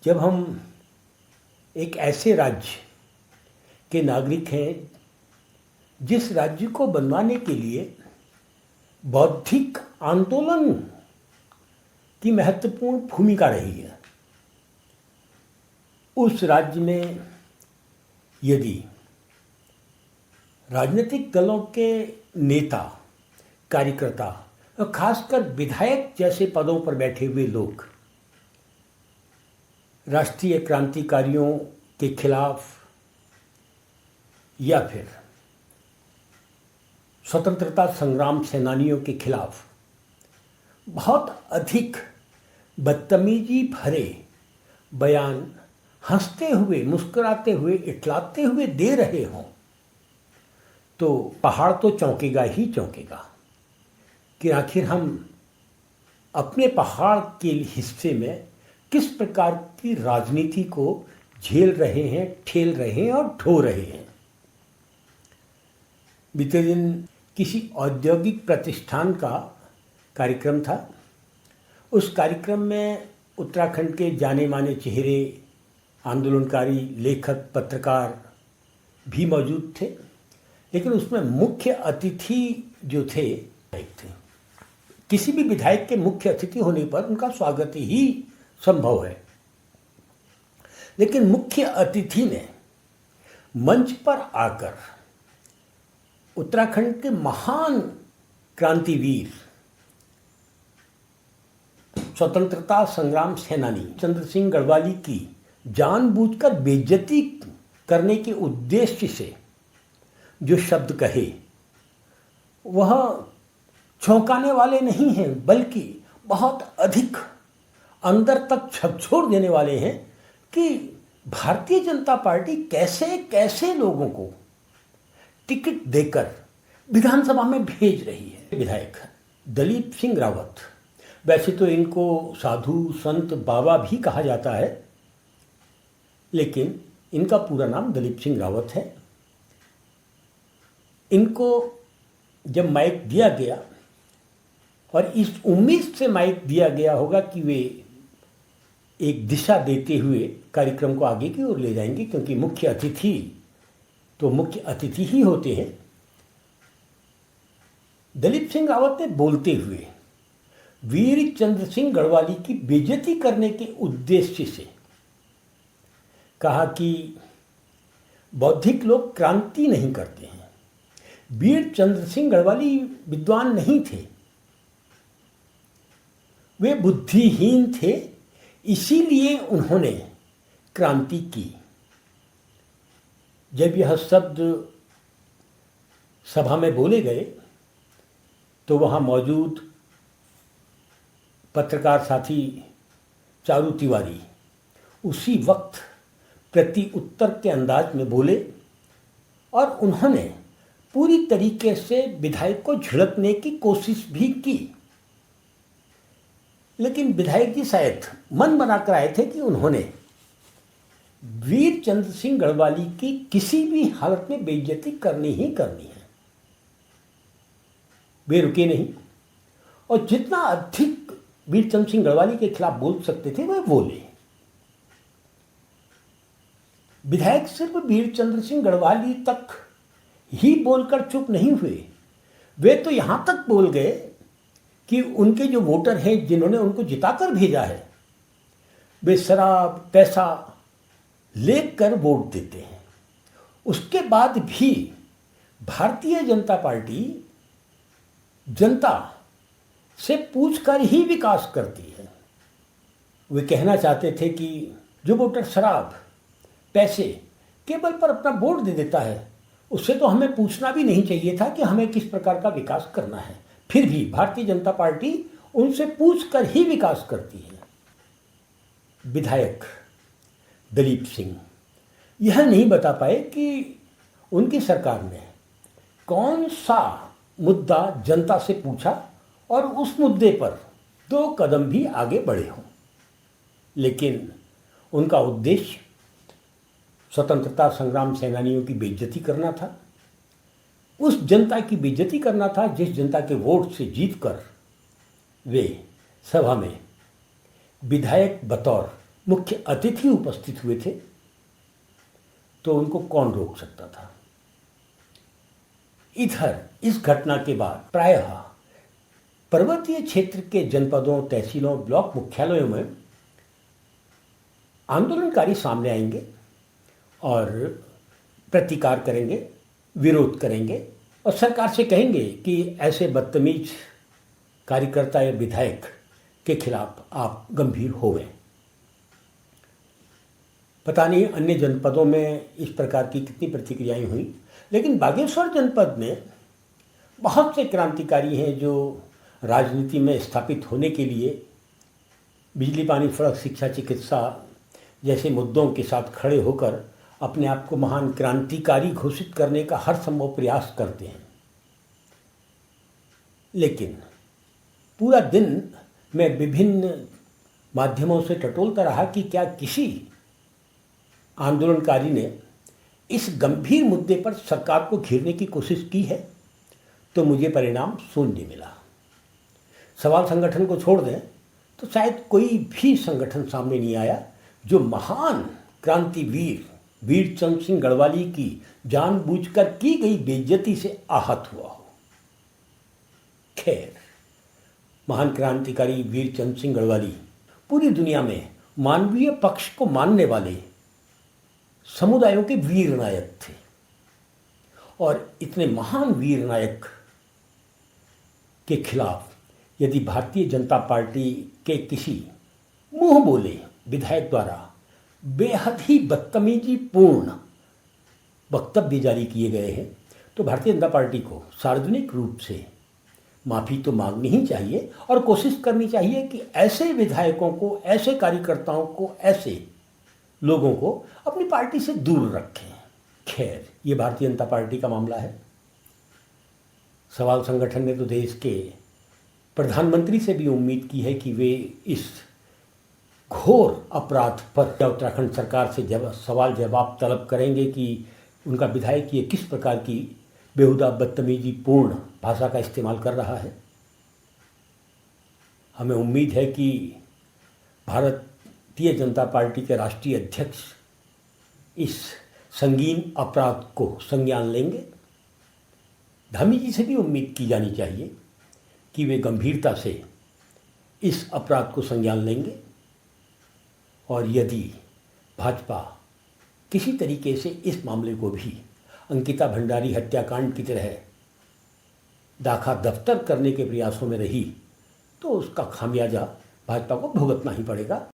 जब हम एक ऐसे राज्य के नागरिक हैं जिस राज्य को बनवाने के लिए बौद्धिक आंदोलन की महत्वपूर्ण भूमिका रही है, उस राज्य में यदि राजनीतिक दलों के नेता, कार्यकर्ता और खासकर विधायक जैसे पदों पर बैठे हुए लोग राष्ट्रीय क्रांतिकारियों के खिलाफ या फिर स्वतंत्रता संग्राम सेनानियों के खिलाफ बहुत अधिक बदतमीजी भरे बयान हंसते हुए, मुस्कुराते हुए, इटलाते हुए दे रहे हों तो पहाड़ तो चौंकेगा ही चौंकेगा कि आखिर हम अपने पहाड़ के हिस्से में किस प्रकार की राजनीति को झेल रहे हैं, ठेल रहे हैं और ढो रहे हैं। बीते दिन किसी औद्योगिक प्रतिष्ठान का कार्यक्रम था। उस कार्यक्रम में उत्तराखंड के जाने माने चेहरे, आंदोलनकारी, लेखक, पत्रकार भी मौजूद थे, लेकिन उसमें मुख्य अतिथि जो थे किसी भी विधायक के मुख्य अतिथि होने पर उनका स्वागत ही संभव है, लेकिन मुख्य अतिथि ने मंच पर आकर उत्तराखंड के महान क्रांतिवीर, स्वतंत्रता संग्राम सेनानी चंद्र सिंह गढ़वाली की जानबूझकर बेइज्जती करने के उद्देश्य से जो शब्द कहे वह चौंकाने वाले नहीं हैं, बल्कि बहुत अधिक अंदर तक झकझोर देने वाले हैं कि भारतीय जनता पार्टी कैसे कैसे लोगों को टिकट देकर विधानसभा में भेज रही है। विधायक दलीप सिंह रावत, वैसे तो इनको साधु संत बाबा भी कहा जाता है, लेकिन इनका पूरा नाम दलीप सिंह रावत है। इनको जब माइक दिया गया और इस उम्मीद से माइक दिया गया होगा कि वे एक दिशा देते हुए कार्यक्रम को आगे की ओर ले जाएंगे, क्योंकि मुख्य अतिथि तो मुख्य अतिथि ही होते हैं। दलीप सिंह रावत ने बोलते हुए वीर चंद्र सिंह गढ़वाली की बेइज्जती करने के उद्देश्य से कहा कि बौद्धिक लोग क्रांति नहीं करते हैं। वीर चंद्र सिंह गढ़वाली विद्वान नहीं थे, वे बुद्धिहीन थे, इसीलिए उन्होंने क्रांति की। जब यह शब्द सभा में बोले गए तो वहाँ मौजूद पत्रकार साथी चारू तिवारी उसी वक्त प्रति उत्तर के अंदाज में बोले और उन्होंने पूरी तरीके से विधायक को झिड़कने की कोशिश भी की, लेकिन विधायक जी शायद मन बनाकर आए थे कि उन्होंने वीर चंद्र सिंह गढ़वाली की किसी भी हालत में बेइज्जती करनी ही करनी है। वे रुके नहीं और जितना अधिक वीर चंद्र सिंह गढ़वाली के खिलाफ बोल सकते थे वह बोले। विधायक सिर्फ वीर चंद्र सिंह गढ़वाली तक ही बोलकर चुप नहीं हुए, वे तो यहां तक बोल गए कि उनके जो वोटर हैं जिन्होंने उनको जिताकर भेजा है, वे शराब पैसा लेकर वोट देते हैं। उसके बाद भी भारतीय जनता पार्टी जनता से पूछकर ही विकास करती है। वे कहना चाहते थे कि जो वोटर शराब पैसे के बल पर अपना वोट दे देता है, उससे तो हमें पूछना भी नहीं चाहिए था कि हमें किस प्रकार का विकास करना है। फिर भी भारतीय जनता पार्टी उनसे पूछकर ही विकास करती है। विधायक दलीप सिंह यह नहीं बता पाए कि उनकी सरकार ने कौन सा मुद्दा जनता से पूछा और उस मुद्दे पर 2 कदम भी आगे बढ़े हों, लेकिन उनका उद्देश्य स्वतंत्रता संग्राम सेनानियों की बेइज्जती करना था, उस जनता की बेइज्जती करना था जिस जनता के वोट से जीतकर वे सभा में विधायक बतौर मुख्य अतिथि उपस्थित हुए थे, तो उनको कौन रोक सकता था। इधर इस घटना के बाद प्रायः पर्वतीय क्षेत्र के जनपदों, तहसीलों, ब्लॉक मुख्यालयों में आंदोलनकारी सामने आएंगे और प्रतिकार करेंगे, विरोध करेंगे और सरकार से कहेंगे कि ऐसे बदतमीज कार्यकर्ता या विधायक के खिलाफ आप गंभीर होवें। पता नहीं अन्य जनपदों में इस प्रकार की कितनी प्रतिक्रियाएं हुई, लेकिन बागेश्वर जनपद में बहुत से क्रांतिकारी हैं जो राजनीति में स्थापित होने के लिए बिजली, पानी, सड़क, शिक्षा, चिकित्सा जैसे मुद्दों के साथ खड़े होकर अपने आप को महान क्रांतिकारी घोषित करने का हर संभव प्रयास करते हैं। लेकिन पूरा दिन मैं विभिन्न माध्यमों से टटोलता रहा कि क्या किसी आंदोलनकारी ने इस गंभीर मुद्दे पर सरकार को घेरने की कोशिश की है, तो मुझे परिणाम शून्य मिला। सवाल संगठन को छोड़ दें तो शायद कोई भी संगठन सामने नहीं आया जो महान क्रांतिवीर वीरचंद सिंह गढ़वाली की जानबूझकर की गई बेइज्जती से आहत हुआ हो। खैर, महान क्रांतिकारी वीरचंद सिंह गढ़वाली पूरी दुनिया में मानवीय पक्ष को मानने वाले समुदायों के वीर नायक थे, और इतने महान वीर नायक के खिलाफ यदि भारतीय जनता पार्टी के किसी मुंह बोले विधायक द्वारा बेहद ही बदतमीजी पूर्ण वक्तव्य जारी किए गए हैं, तो भारतीय जनता पार्टी को सार्वजनिक रूप से माफ़ी तो मांगनी ही चाहिए और कोशिश करनी चाहिए कि ऐसे विधायकों को, ऐसे कार्यकर्ताओं को, ऐसे लोगों को अपनी पार्टी से दूर रखें। खैर, ये भारतीय जनता पार्टी का मामला है। सवाल संगठन ने तो देश के प्रधानमंत्री से भी उम्मीद की है कि वे इस घोर अपराध पर उत्तराखंड सरकार से सवाल जवाब तलब करेंगे कि उनका विधायक ये किस प्रकार की बेहुदा बदतमीजी पूर्ण भाषा का इस्तेमाल कर रहा है। हमें उम्मीद है कि भारतीय जनता पार्टी के राष्ट्रीय अध्यक्ष इस संगीन अपराध को संज्ञान लेंगे। धामी जी से भी उम्मीद की जानी चाहिए कि वे गंभीरता से इस अपराध को संज्ञान लेंगे, और यदि भाजपा किसी तरीके से इस मामले को भी अंकिता भंडारी हत्याकांड की तरह दाखा दफ्तर करने के प्रयासों में रही, तो उसका खामियाजा भाजपा को भुगतना ही पड़ेगा।